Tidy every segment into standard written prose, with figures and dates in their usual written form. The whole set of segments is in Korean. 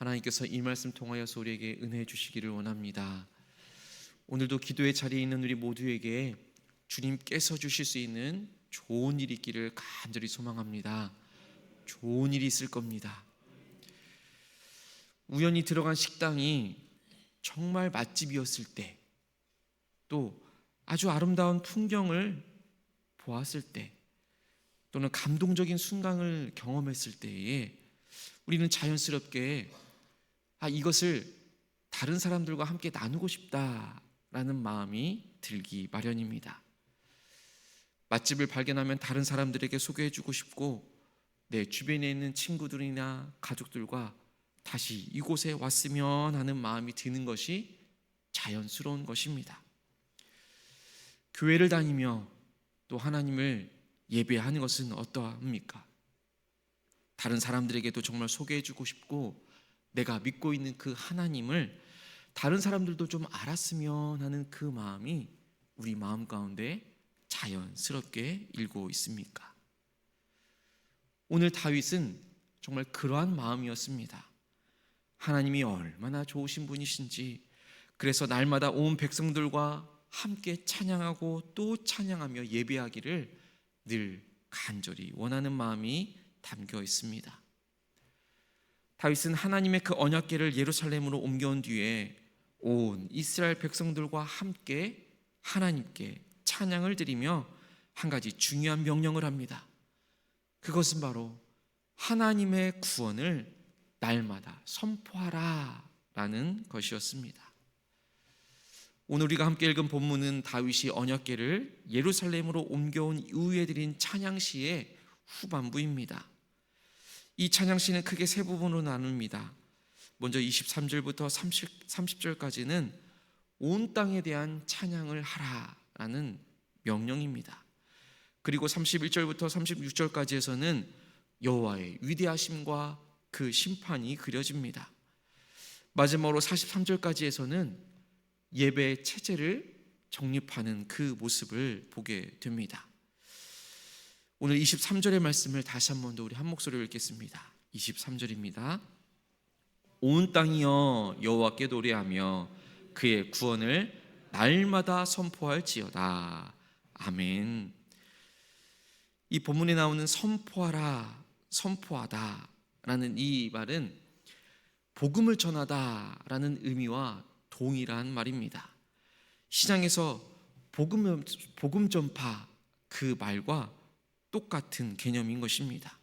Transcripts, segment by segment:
하나님께서 이 말씀 통하여서 우리에게 은혜 주시기를 원합니다. 오늘도 기도의 자리에 있는 우리 모두에게 주님께서 주실 수 있는 좋은 일이 있기를 간절히 소망합니다. 좋은 일이 있을 겁니다. 우연히 들어간 식당이 정말 맛집이었을 때, 또 아주 아름다운 풍경을 보았을 때, 또는 감동적인 순간을 경험했을 때에 우리는 자연스럽게 이것을 다른 사람들과 함께 나누고 싶다라는 마음이 들기 마련입니다. 맛집을 발견하면 다른 사람들에게 소개해주고 싶고, 내 주변에 있는 친구들이나 가족들과 다시 이곳에 왔으면 하는 마음이 드는 것이 자연스러운 것입니다. 교회를 다니며 또 하나님을 예배하는 것은 어떠합니까? 다른 사람들에게도 정말 소개해주고 싶고, 내가 믿고 있는 그 하나님을 다른 사람들도 좀 알았으면 하는 그 마음이 우리 마음 가운데 자연스럽게 일고 있습니까? 오늘 다윗은 정말 그러한 마음이었습니다. 하나님이 얼마나 좋으신 분이신지, 그래서 날마다 온 백성들과 함께 찬양하고 또 찬양하며 예배하기를 늘 간절히 원하는 마음이 담겨 있습니다. 다윗은 하나님의 그 언약궤를 예루살렘으로 옮겨온 뒤에 온 이스라엘 백성들과 함께 하나님께 찬양을 드리며 한 가지 중요한 명령을 합니다. 그것은 바로 하나님의 구원을 날마다 선포하라 라는 것이었습니다. 오늘 우리가 함께 읽은 본문은 다윗이 언약궤를 예루살렘으로 옮겨온 이후에 드린 찬양시의 후반부입니다. 이 찬양시는 크게 세 부분으로 나눕니다. 먼저 23절부터 30절까지는 온 땅에 대한 찬양을 하라라는 명령입니다. 그리고 31절부터 36절까지에서는 여호와의 위대하심과 그 심판이 그려집니다. 마지막으로 43절까지에서는 예배의 체제를 정립하는 그 모습을 보게 됩니다. 오늘 23절의 말씀을 다시 한 번 더 우리 한 목소리로 읽겠습니다. 23절입니다. 온 땅이여 여호와께 노래하며 그의 구원을 날마다 선포할지어다. 아멘. 이 본문에 나오는 선포하라, 선포하다 라는 이 말은 복음을 전하다 라는 의미와 동일한 말입니다. 시장에서 복음 전파 그 말과 똑같은 개념인 것입니다.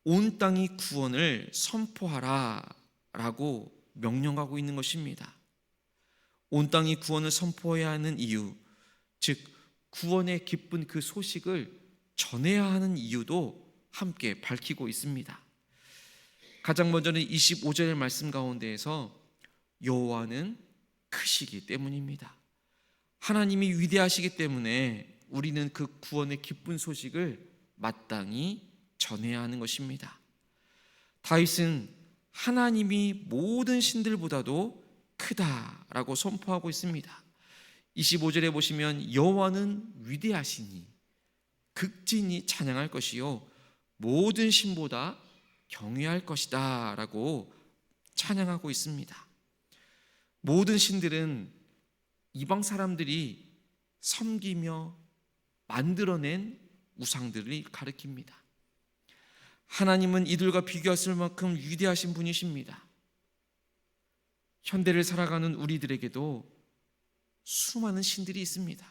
온 땅이 구원을 선포하라 라고 명령하고 있는 것입니다. 온 땅이 구원을 선포해야 하는 이유, 즉 구원의 기쁜 그 소식을 전해야 하는 이유도 함께 밝히고 있습니다. 가장 먼저는 25절의 말씀 가운데에서 여호와는 크시기 때문입니다. 하나님이 위대하시기 때문에 우리는 그 구원의 기쁜 소식을 마땅히 전해야 하는 것입니다. 다윗은 하나님이 모든 신들보다도 크다라고 선포하고 있습니다. 25절에 보시면 여호와는 위대하시니 극진히 찬양할 것이요 모든 신보다 경외할 것이다 라고 찬양하고 있습니다. 모든 신들은 이방 사람들이 섬기며 만들어낸 우상들을 가리킵니다. 하나님은 이들과 비교할 만큼 위대하신 분이십니다. 현대를 살아가는 우리들에게도 수많은 신들이 있습니다.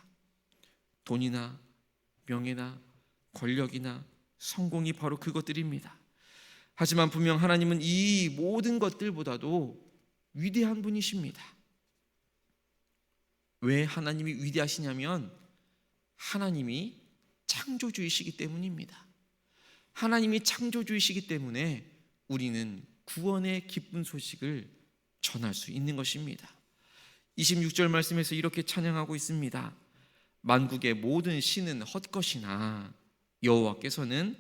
돈이나 명예나 권력이나 성공이 바로 그것들입니다. 하지만 분명 하나님은 이 모든 것들보다도 위대한 분이십니다. 왜 하나님이 위대하시냐면 하나님이 창조주이시기 때문입니다. 하나님이 창조주이시기 때문에 우리는 구원의 기쁜 소식을 전할 수 있는 것입니다. 26절 말씀에서 이렇게 찬양하고 있습니다. 만국의 모든 신은 헛것이나 여호와께서는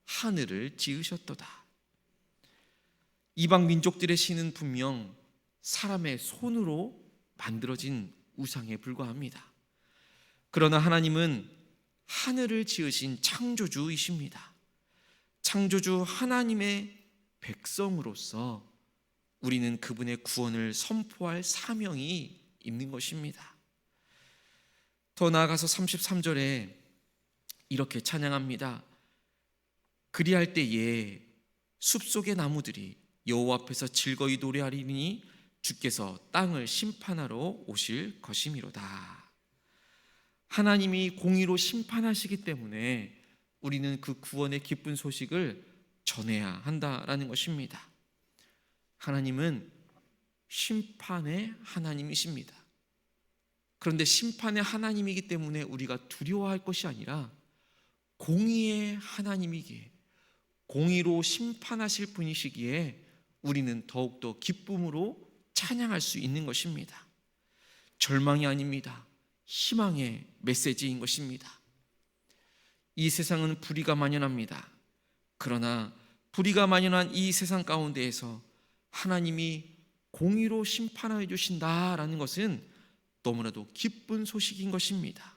하늘을 지으셨도다. 이방 민족들의 신은 분명 사람의 손으로 만들어진 우상에 불과합니다. 그러나 하나님은 하늘을 지으신 창조주이십니다. 창조주 하나님의 백성으로서 우리는 그분의 구원을 선포할 사명이 있는 것입니다. 더 나아가서 33절에 이렇게 찬양합니다. 그리할 때에 숲속의 나무들이 여호와 앞에서 즐거이 노래하리니 주께서 땅을 심판하러 오실 것이미로다. 하나님이 공의로 심판하시기 때문에 우리는 그 구원의 기쁜 소식을 전해야 한다라는 것입니다. 하나님은 심판의 하나님이십니다. 그런데 심판의 하나님이기 때문에 우리가 두려워할 것이 아니라 공의의 하나님이기에, 공의로 심판하실 분이시기에 우리는 더욱더 기쁨으로 찬양할 수 있는 것입니다. 절망이 아닙니다. 희망의 메시지인 것입니다. 이 세상은 불의가 만연합니다. 그러나 불의가 만연한 이 세상 가운데에서 하나님이 공의로 심판하여 주신다라는 것은 너무나도 기쁜 소식인 것입니다.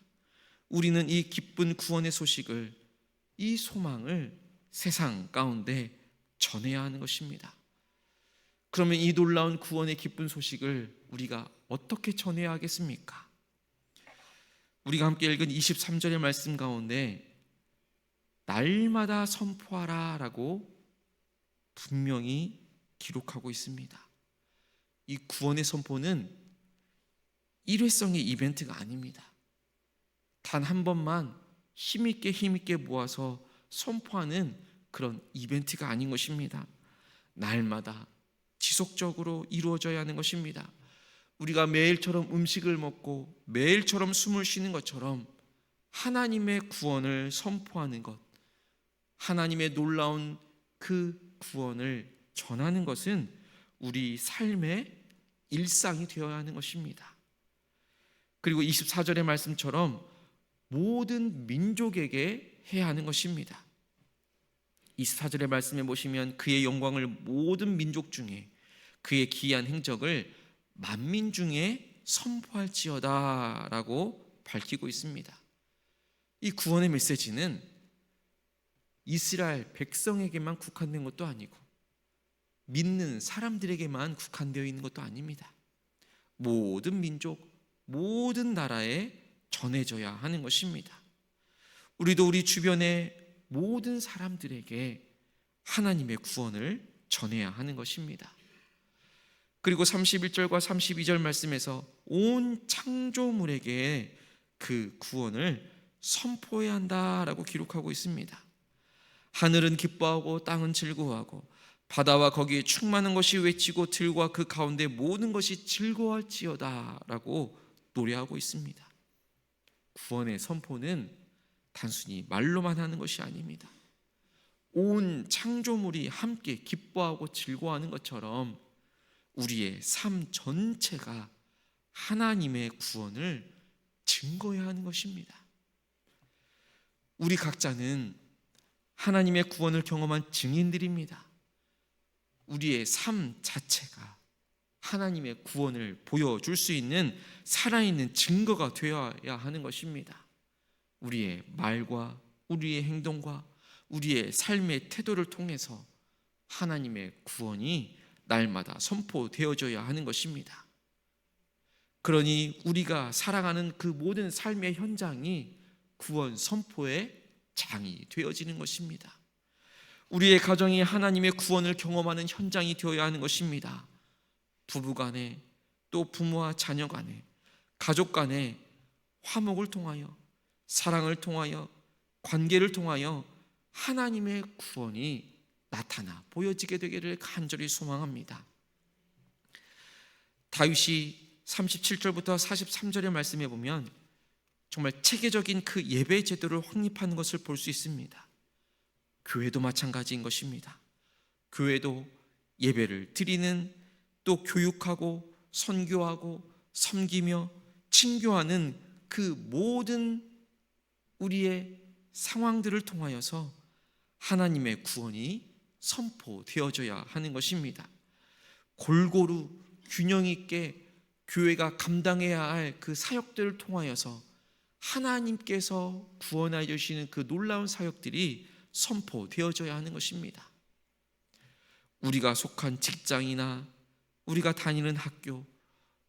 우리는 이 기쁜 구원의 소식을, 이 소망을 세상 가운데 전해야 하는 것입니다. 그러면 이 놀라운 구원의 기쁜 소식을 우리가 어떻게 전해야 하겠습니까? 우리가 함께 읽은 23절의 말씀 가운데 날마다 선포하라 라고 분명히 기록하고 있습니다. 이 구원의 선포는 일회성의 이벤트가 아닙니다. 단 한 번만 힘있게 모아서 선포하는 그런 이벤트가 아닌 것입니다. 날마다 지속적으로 이루어져야 하는 것입니다. 우리가 매일처럼 음식을 먹고 매일처럼 숨을 쉬는 것처럼 하나님의 구원을 선포하는 것, 하나님의 놀라운 그 구원을 전하는 것은 우리 삶의 일상이 되어야 하는 것입니다. 그리고 24절의 말씀처럼 모든 민족에게 해야 하는 것입니다. 24절의 말씀에 보시면 그의 영광을 모든 민족 중에, 그의 기이한 행적을 만민 중에 선포할지어다 라고 밝히고 있습니다. 이 구원의 메시지는 이스라엘 백성에게만 국한된 것도 아니고 믿는 사람들에게만 국한되어 있는 것도 아닙니다. 모든 민족, 모든 나라에 전해져야 하는 것입니다. 우리도 우리 주변의 모든 사람들에게 하나님의 구원을 전해야 하는 것입니다. 그리고 31절과 32절 말씀에서 온 창조물에게 그 구원을 선포해야 한다라고 기록하고 있습니다. 하늘은 기뻐하고 땅은 즐거워하고 바다와 거기에 충만한 것이 외치고 들과 그 가운데 모든 것이 즐거워할지어다 라고 노래하고 있습니다. 구원의 선포는 단순히 말로만 하는 것이 아닙니다. 온 창조물이 함께 기뻐하고 즐거워하는 것처럼 우리의 삶 전체가 하나님의 구원을 증거해야 하는 것입니다. 우리 각자는 하나님의 구원을 경험한 증인들입니다. 우리의 삶 자체가 하나님의 구원을 보여줄 수 있는 살아있는 증거가 되어야 하는 것입니다. 우리의 말과 우리의 행동과 우리의 삶의 태도를 통해서 하나님의 구원이 날마다 선포되어져야 하는 것입니다. 그러니 우리가 살아가는 그 모든 삶의 현장이 구원 선포의 장이 되어지는 것입니다. 우리의 가정이 하나님의 구원을 경험하는 현장이 되어야 하는 것입니다. 부부 간에, 또 부모와 자녀 간에, 가족 간에 화목을 통하여, 사랑을 통하여, 관계를 통하여 하나님의 구원이 나타나 보여지게 되기를 간절히 소망합니다. 다윗이 37절부터 43절의 말씀에 보면 정말 체계적인 그 예배 제도를 확립하는 것을 볼 수 있습니다. 교회도 마찬가지인 것입니다. 교회도 예배를 드리는, 또 교육하고 선교하고 섬기며 친교하는 그 모든 우리의 상황들을 통하여서 하나님의 구원이 선포되어져야 하는 것입니다. 골고루 균형 있게 교회가 감당해야 할 그 사역들을 통하여서 하나님께서 구원하여 주시는 그 놀라운 사역들이 선포되어져야 하는 것입니다. 우리가 속한 직장이나 우리가 다니는 학교,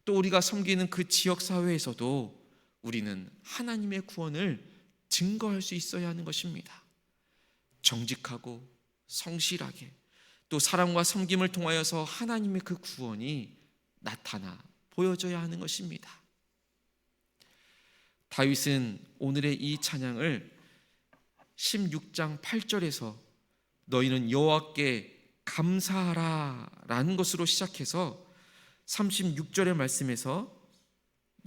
또 우리가 섬기는 그 지역 사회에서도 우리는 하나님의 구원을 증거할 수 있어야 하는 것입니다. 정직하고 성실하게 또 사랑과 섬김을 통하여서 하나님의 그 구원이 나타나 보여져야 하는 것입니다. 다윗은 오늘의 이 찬양을 16장 8절에서 너희는 여호와께 감사하라 라는 것으로 시작해서 36절의 말씀에서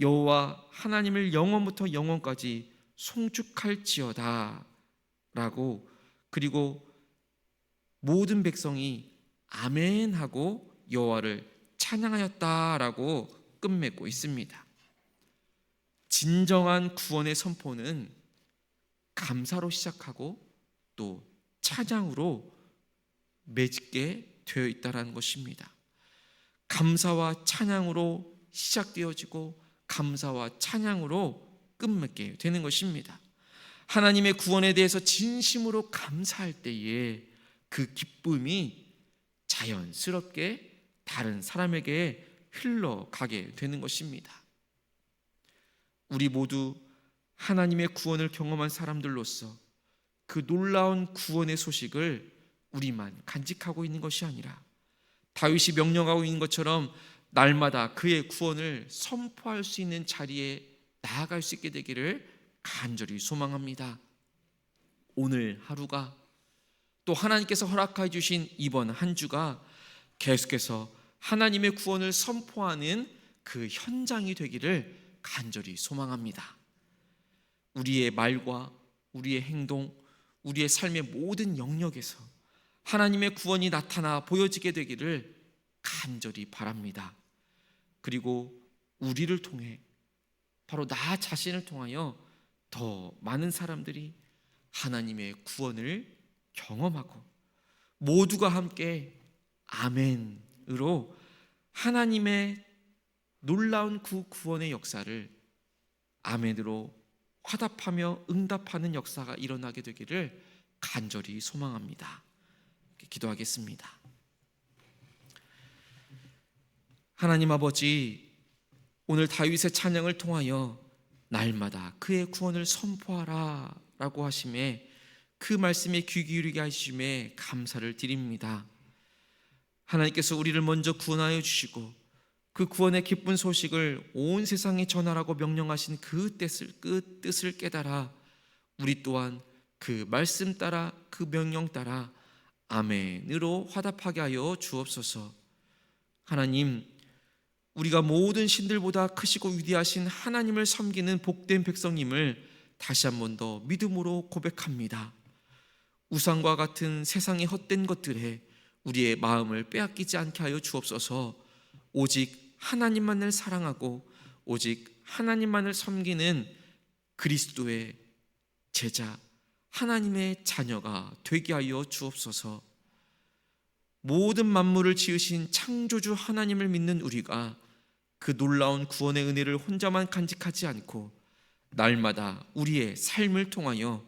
여호와 하나님을 영원부터 영원까지 송축할지어다 라고, 그리고 모든 백성이 아멘 하고 여호와를 찬양하였다라고 끝맺고 있습니다. 진정한 구원의 선포는 감사로 시작하고 또 찬양으로 맺게 되어 있다는 것입니다. 감사와 찬양으로 시작되어지고 감사와 찬양으로 끝맺게 되는 것입니다. 하나님의 구원에 대해서 진심으로 감사할 때에 그 기쁨이 자연스럽게 다른 사람에게 흘러가게 되는 것입니다. 우리 모두 하나님의 구원을 경험한 사람들로서 그 놀라운 구원의 소식을 우리만 간직하고 있는 것이 아니라 다윗이 명령하고 있는 것처럼 날마다 그의 구원을 선포할 수 있는 자리에 나아갈 수 있게 되기를 간절히 소망합니다. 오늘 하루가 또 하나님께서 허락해 주신 이번 한 주가 계속해서 하나님의 구원을 선포하는 그 현장이 되기를 간절히 소망합니다. 우리의 말과 우리의 행동, 우리의 삶의 모든 영역에서 하나님의 구원이 나타나 보여지게 되기를 간절히 바랍니다. 그리고 우리를 통해, 바로 나 자신을 통하여 더 많은 사람들이 하나님의 구원을 경험하고 모두가 함께 아멘으로 하나님의 놀라운 그 구원의 역사를 아멘으로 화답하며 응답하는 역사가 일어나게 되기를 간절히 소망합니다. 기도하겠습니다. 하나님 아버지, 오늘 다윗의 찬양을 통하여 날마다 그의 구원을 선포하라 라고 하심에 그 말씀에 귀 기울이게 하심에 감사를 드립니다. 하나님께서 우리를 먼저 구원하여 주시고 그 구원의 기쁜 소식을 온 세상에 전하라고 명령하신 그 뜻을 깨달아 우리 또한 그 말씀 따라 그 명령 따라 아멘으로 화답하게 하여 주옵소서. 하나님, 우리가 모든 신들보다 크시고 위대하신 하나님을 섬기는 복된 백성임을 다시 한 번 더 믿음으로 고백합니다. 우상과 같은 세상의 헛된 것들에 우리의 마음을 빼앗기지 않게 하여 주옵소서. 오직 하나님만을 사랑하고 오직 하나님만을 섬기는 그리스도의 제자, 하나님의 자녀가 되게 하여 주옵소서. 모든 만물을 지으신 창조주 하나님을 믿는 우리가 그 놀라운 구원의 은혜를 혼자만 간직하지 않고 날마다 우리의 삶을 통하여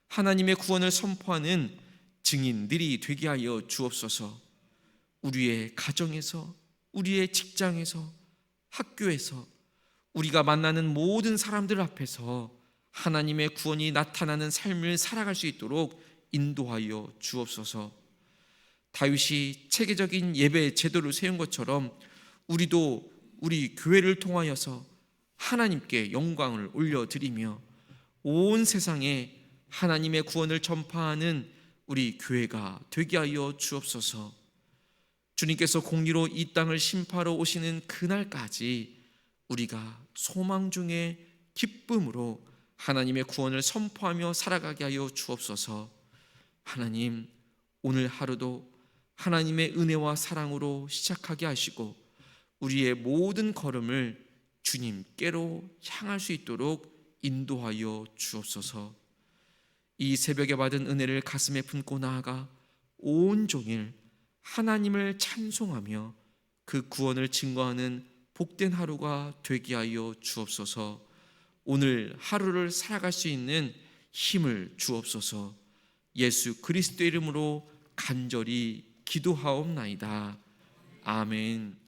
하나님의 구원을 선포하는 증인들이 되게 하여 주옵소서. 우리의 가정에서, 우리의 직장에서, 학교에서, 우리가 만나는 모든 사람들 앞에서 하나님의 구원이 나타나는 삶을 살아갈 수 있도록 인도하여 주옵소서. 다윗이 체계적인 예배 제도를 세운 것처럼 우리도 우리 교회를 통하여서 하나님께 영광을 올려드리며 온 세상에 하나님의 구원을 전파하는 우리 교회가 되게 하여 주옵소서. 주님께서 공의로 이 땅을 심판하러 오시는 그날까지 우리가 소망 중에 기쁨으로 하나님의 구원을 선포하며 살아가게 하여 주옵소서. 하나님, 오늘 하루도 하나님의 은혜와 사랑으로 시작하게 하시고 우리의 모든 걸음을 주님께로 향할 수 있도록 인도하여 주옵소서. 이 새벽에 받은 은혜를 가슴에 품고 나아가 온종일 하나님을 찬송하며 그 구원을 증거하는 복된 하루가 되게 하여 주옵소서. 오늘 하루를 살아갈 수 있는 힘을 주옵소서. 예수 그리스도의 이름으로 간절히 기도하옵나이다. 아멘.